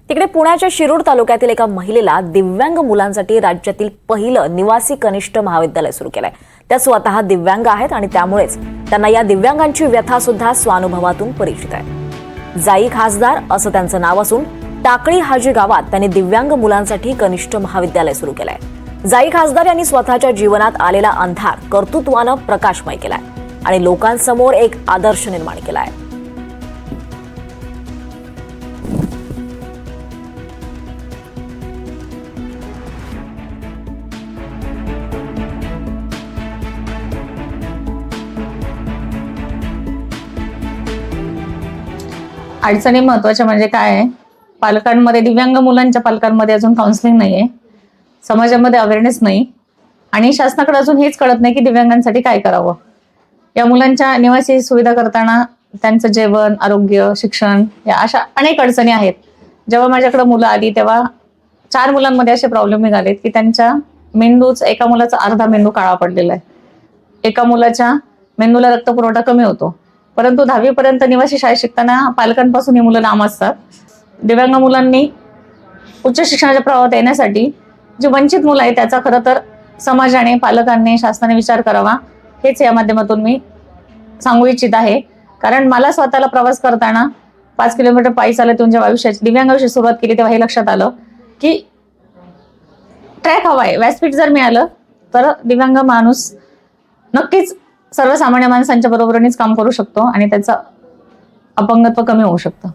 तिकडे पुण्याच्या शिरूर तालुक्यातील एका महिलेला दिव्यांग मुलांसाठी राज्यातील पहिलं निवासी कनिष्ठ महाविद्यालय सुरू केलंय। त्या स्वतः दिव्यांग आहेत आणि त्यामुळेच त्यांना या दिव्यांगांची व्यथा सुद्धा स्वानुभवातून परिचित आहे। जाई खासदार असं त्यांचं नाव असून टाकळी हाजी गावात त्यांनी दिव्यांग मुलांसाठी कनिष्ठ महाविद्यालय सुरू केलंय। जाई खासदार यांनी स्वतःच्या जीवनात आलेला अंधार कर्तृत्वानं प्रकाशमय केलाय आणि लोकांसमोर एक आदर्श निर्माण केलाय। अडचणी महत्वाच्या म्हणजे काय आहे, पालकांमध्ये दिव्यांग मुलांच्या पालकांमध्ये अजून काउन्सिलिंग नाहीये, समाजामध्ये अवेअरनेस नाही आणि शासनाकडे अजून हेच कळत नाही की दिव्यांगांसाठी काय करावं। या मुलांच्या निवासी सुविधा करताना त्यांचं जेवण, आरोग्य, शिक्षण या अशा अनेक अडचणी आहेत। जेव्हा माझ्याकडे मुलं आली तेव्हा 4 मुलांमध्ये असे प्रॉब्लेम निघालेत की त्यांच्या मेंदूच, एका मुलाचा अर्धा मेंदू काळा पडलेला आहे, एका मुलाच्या मेंदूला रक्तपुरवठा कमी होतो, परंतु 10वी पर्यंत निवासी शाळेत शिकताना पालकांपासून ही मुलं लांब असतात। दिव्यांग मुलांनी उच्च शिक्षणाच्या प्रवाहात येण्यासाठी जी वंचित मुलं आहेत त्याचा खरं तर समाजाने, पालकांनी, शासनाने विचार करावा, हेच या माध्यमातून मी सांगू इच्छित आहे। कारण मला स्वतःला प्रवास करताना 5 किलोमीटर पायी चालत येऊन जेव्हा दिव्यांगाविषयी सुरुवात केली तेव्हा हे लक्षात आलं की ट्रॅक हवाय, व्यासपीठ जर मिळालं तर दिव्यांग माणूस नक्कीच सर्वसामान्य माणसांच्या बरोबरीनेच काम करू शकतो आणि त्याचं अपंगत्व कमी होऊ शकतं।